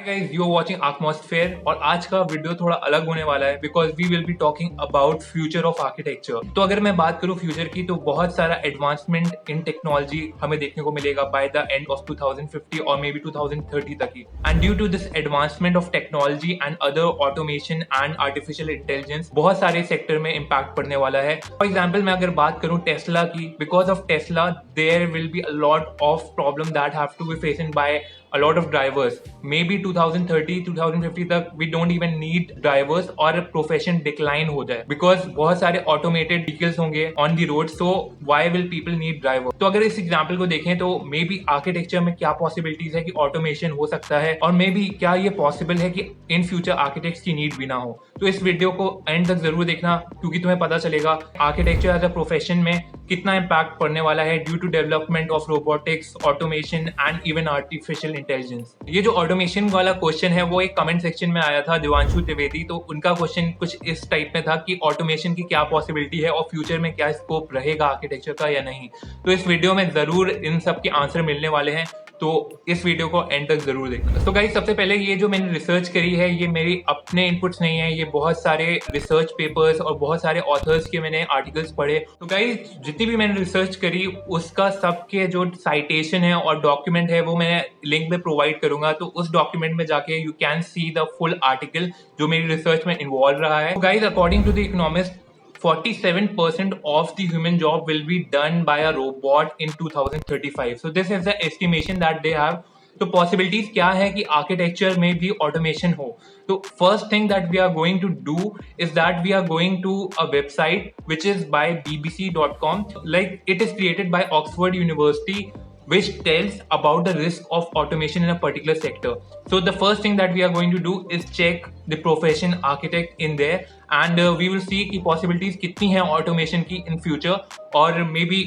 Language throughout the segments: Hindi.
Guys, you are watching atmosphere और आज का वीडियो थोड़ा अलग होने वाला है because we will be talking about future of architecture. तो अगर मैं बात करूं फ्यूचर की तो बहुत सारा एडवांसमेंट इन टेक्नोलॉजी हमें देखने को मिलेगा बाय द एंड ऑफ 2050 और मे बी 2030 तक ही। And due to this advancement of technology and other automation and artificial intelligence बहुत सारे सेक्टर में इम्पैक्ट पड़ने वाला है। फॉर एग्जाम्पल मैं अगर बात करूं टेस्ला की, because of Tesla there will be a lot of problem that have to be facing by a lot of drivers. Maybe 2030 2050 तक we don't even need drivers और profession decline हो जाए because बहुत सारे automated vehicles होंगे on the road, so why will people need drivers? तो अगर इस एग्जाम्पल को देखें तो मे बी आर्किटेक्चर में क्या पॉसिबिलिटीज है कि ऑटोमेशन हो सकता है और मे बी क्या ये पॉसिबल है कि इन फ्यूचर आर्किटेक्ट्स की नीड भी ना हो। तो इस वीडियो को एंड तक जरूर देखना क्योंकि तुम्हें पता चलेगा आर्किटेक्चर एज अ प्रोफेशन में कितना इम्पैक्ट पड़ने वाला है due to development of robotics, automation and even artificial intelligence. ये जो ऑटोमेशन वाला क्वेश्चन है वो एक कमेंट सेक्शन में आया था दिवांशु त्रिवेदी, तो उनका क्वेश्चन कुछ इस टाइप में था कि ऑटोमेशन की क्या पॉसिबिलिटी है और फ्यूचर में क्या स्कोप रहेगा आर्किटेक्चर का या नहीं। तो इस वीडियो में जरूर इन सब के आंसर मिलने वाले हैं, तो इस वीडियो को एंड तक जरूर देखना। तो गाइस सबसे पहले ये जो मैंने रिसर्च करी है ये मेरी अपने इनपुट्स नहीं है, ये बहुत सारे रिसर्च पेपर्स और बहुत सारे ऑथर्स के मैंने आर्टिकल्स पढ़े। तो गाइस जितनी भी मैंने रिसर्च करी उसका सबके जो साइटेशन है और डॉक्यूमेंट है वो मैं लिंक में प्रोवाइड करूंगा, तो उस डॉक्यूमेंट में जाके you can see the full article जो मेरी रिसर्च में इन्वॉल्व रहा है। तो guys according to the economist 47% of the human job will be done by a robot in 2035. So this is the estimation that they have. तो possibilities क्या है कि architecture में भी automation हो। तो first thing that we are going to do is that we are going to a website which is by bbc.com. Like it is created by Oxford University, which tells about the risk of automation in a particular sector. So the first thing that we are going to do is check the profession architect in there and we will see कि possibilities कितनी हैं automation की in future और maybe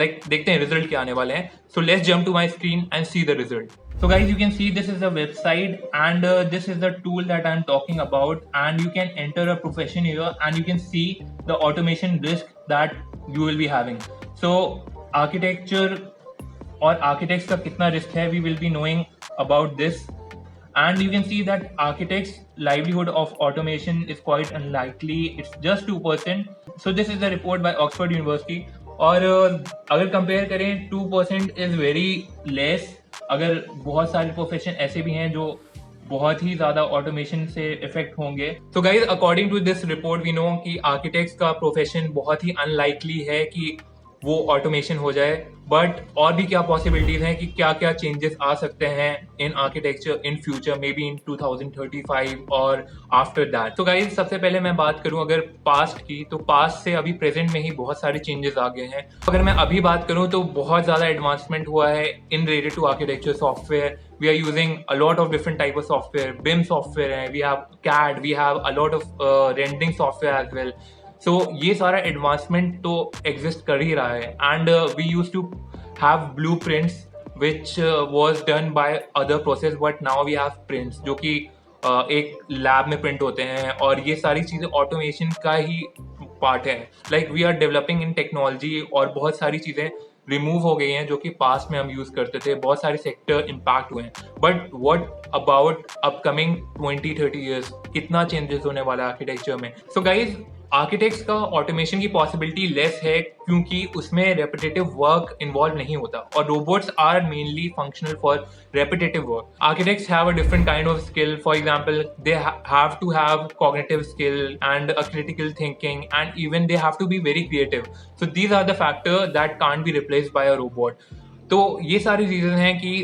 like देखते हैं result क्या आने वाले हैं। So let's jump to my screen and see the result. So guys you can see this is the website and this is the tool that I'm talking about and you can enter a profession here and you can see the automation risk that you will be having. So architecture और आर्किटेक्ट्स का कितना रिस्क है we will be knowing about this and you can see that architects livelihood of automation is quite unlikely, it's just 2%. So this is the report by Oxford University और अगर कंपेयर करें 2% इज वेरी लेस। अगर बहुत सारे प्रोफेशन ऐसे भी हैं जो बहुत ही ज्यादा ऑटोमेशन से इफेक्ट होंगे। तो guys according to this report we know कि आर्किटेक्ट्स का प्रोफेशन बहुत ही अनलाइकली है कि वो ऑटोमेशन हो जाए, बट और भी क्या पॉसिबिलिटीज हैं कि क्या क्या चेंजेस आ सकते हैं इन architecture in future may be in 2035 और आफ्टर दैट। तो गाइज सबसे पहले मैं बात करूं अगर पास्ट की, तो पास्ट से अभी प्रेजेंट में ही बहुत सारे चेंजेस आ गए हैं। अगर मैं अभी बात करूं तो बहुत ज्यादा एडवांसमेंट हुआ है in related to architecture software. We are using a lot of different type of software, BIM software है, we have CAD, we have a lot of rendering software as well. So ये सारा एडवांसमेंट तो एग्जिस्ट कर ही रहा है and we use to have blue prints which was done by other process, but now we have prints जो कि एक लैब में प्रिंट होते हैं और ये सारी चीज़ें ऑटोमेशन का ही पार्ट है। Like we are developing in technology और बहुत सारी चीज़ें रिमूव हो गई हैं जो कि पास्ट में हम यूज करते थे, बहुत सारे सेक्टर इम्पैक्ट हुए हैं। But what about upcoming 20-30 years, कितना चेंजेस होने वाला है आर्किटेक्चर में। सो गाइज आर्किटेक्ट्स का ऑटोमेशन की पॉसिबिलिटी लेस है क्योंकि उसमें रेपिटेटिव वर्क इन्वॉल्व नहीं होता और robots are mainly functional for repetitive work. Architects have a different kind of skill. For example, they have to have cognitive skill and a critical thinking, and even they have to be very creative. So these are the factors that can't be replaced by a robot. तो ये सारी reasons हैं कि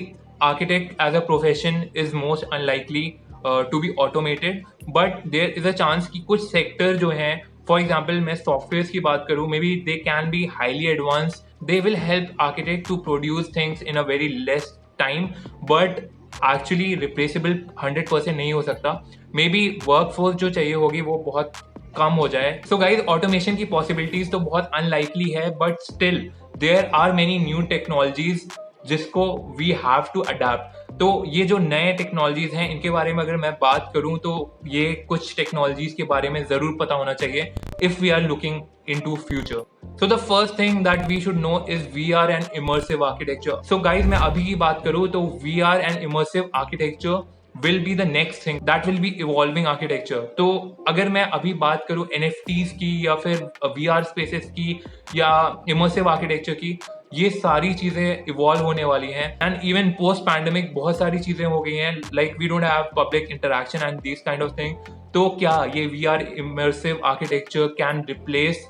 architect as a profession is most unlikely to be automated, but there is a chance कि कुछ sector जो हैं, for example मैं softwares की बात करूँ, maybe they can be highly advanced. They will help architect to produce things in a very less time, but actually replaceable 100% नहीं हो सकता। मे बी वर्कफोर्स जो चाहिए होगी वो बहुत कम हो जाए। सो गाइज ऑटोमेशन की पॉसिबिलिटीज तो बहुत अनलाइकली है, but still there are many new technologies जिसको वी हैव टू अडेप्ट। तो ये जो नए टेक्नोलॉजीज हैं इनके बारे में अगर मैं बात करूं तो ये कुछ टेक्नोलॉजीज के बारे में जरूर पता होना चाहिए if we are looking into future. So the first thing that we should know is VR and immersive architecture. So guys मैं अभी की बात करूँ तो VR and immersive architecture will be the next thing that will be evolving architecture. तो अगर मैं अभी बात करूँ NFTs की या फिर VR spaces की या immersive architecture की, ये सारी चीजें इवॉल्व होने वाली हैं एंड इवन पोस्ट पैंडेमिक बहुत सारी चीजें हो गई हैं, like we don't have public interaction and this kind of thing. तो क्या ये VR immersive architecture can replace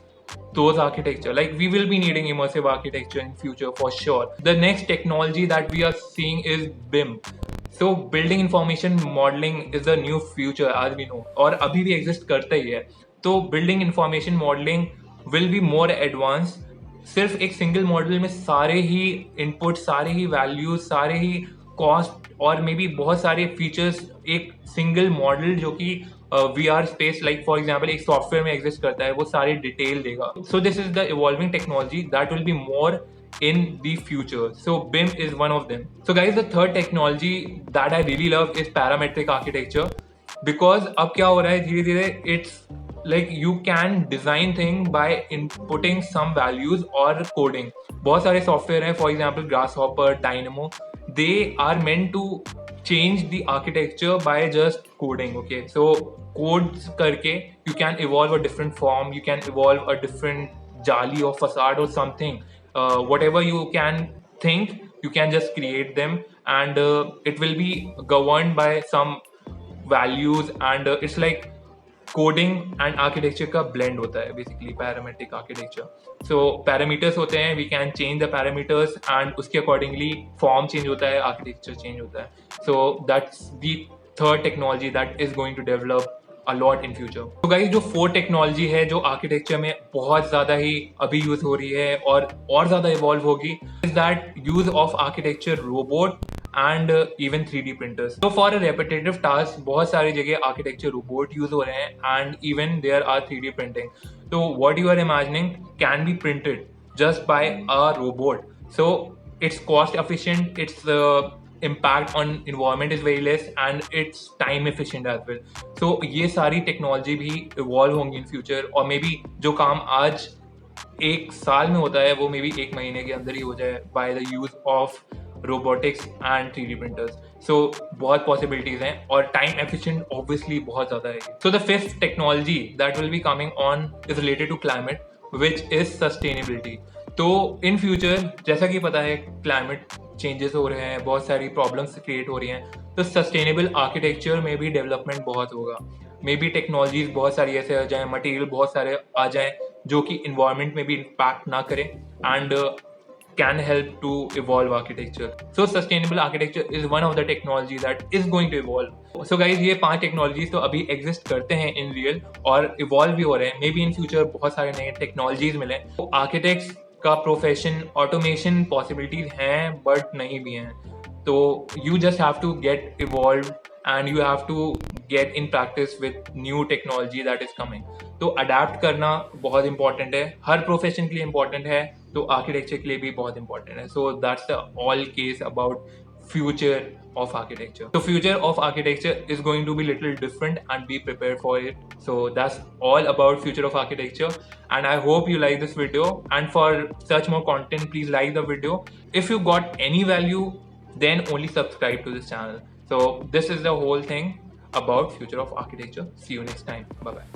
those architecture? Like we will be needing immersive architecture in future for sure. The next technology that we are seeing is BIM. So building information modeling is the new future as we know, और अभी भी exist करता ही है. तो building information modeling will be more advanced. सिर्फ एक सिंगल मॉडल में सारे ही इनपुट, सारे ही वैल्यूज, सारे ही कॉस्ट और मे बी बहुत सारे फीचर्स एक सिंगल मॉडल जो कि VR space like for example एक सॉफ्टवेयर में एग्जिस्ट करता है, वो सारी डिटेल देगा. सो this is the evolving technology that will be more in the future. So BIM is one of them. So guys, the third technology that I really love is parametric architecture, because अब क्या हो रहा है धीरे धीरे, it's like you can design thing by inputting some values or coding. बहुत सारे सॉफ्टवेयर हैं, for example Grasshopper, Dynamo, they are meant to change the architecture by just coding. Okay, so codes करके you can evolve a different form, you can evolve a different jali or facade or something. Whatever you can think, you can just create them, and it will be governed by some values, and it's like coding and architecture का ब्लेंड होता है basically parametric architecture. So parameters होते हैं, we can change the parameters and उसके अकॉर्डिंगली फॉर्म चेंज होता है, आर्किटेक्चर चेंज होता है. So that's the third technology that is going to develop a lot in future. तो गाइस जो फोर्थ टेक्नोलॉजी है जो आर्किटेक्चर में बहुत ज्यादा ही अभी यूज हो रही है और ज्यादा इवॉल्व होगी, is that use of architecture robot and even 3D printers. So for a repetitive task बहुत सारी जगह आर्किटेक्चर रोबोट यूज हो रहे हैं and even there are 3D printing. So what you are imagining can be printed just by a robot. So it's cost efficient, its impact on environment is very less and it's time efficient as well. So ये सारी टेक्नोलॉजी भी इवॉल्व होंगी इन फ्यूचर, और मे बी जो काम आज एक साल में होता है वो मे बी एक महीने के अंदर ही हो जाए by the use of robotics and 3D printers. सो बहुत पॉसिबिलिटीज हैं और टाइम एफिशिएंट ऑब्वियसली बहुत ज़्यादा है. So the fifth technology that will be coming on is related to climate, which is sustainability. तो इन फ्यूचर जैसा कि पता है क्लाइमेट चेंजेस हो रहे हैं, बहुत सारी प्रॉब्लम्स क्रिएट हो रही हैं, तो सस्टेनेबल आर्किटेक्चर में भी डेवलपमेंट बहुत होगा. मे बी टेक्नोलॉजीज बहुत सारी ऐसे आ जाएं, मटेरियल बहुत सारे आ जाएं जो कि इन्वायरमेंट में भी इम्पैक्ट ना करें and can help to evolve architecture. So sustainable architecture is one of the technology that is going to evolve. So guys, ये 5 टेक्नोलॉजीज तो अभी एग्जिस्ट करते हैं इन रियल और इवॉल्व भी हो रहे हैं. मे बी इन फ्यूचर बहुत सारे नए टेक्नोलॉजीज मिले. तो आर्किटेक्ट्स का प्रोफेशन ऑटोमेशन पॉसिबिलिटीज हैं बट नहीं भी हैं. तो you just have to get evolve and you have to get in practice with new technology that is coming. तो अडेप्ट करना बहुत इंपॉर्टेंट है, हर प्रोफेशन के लिए इंपॉर्टेंट है, तो आर्किटेक्चर के लिए भी बहुत इंपॉर्टेंट है. So that's the all case about future of architecture. So future of architecture is going to be little different and be prepared for it. So that's all about future of architecture, and I hope you like this video, and for such more content please like the video. If you got any value then only subscribe to this channel. So this is the whole thing about future of architecture. See you next time. Bye bye.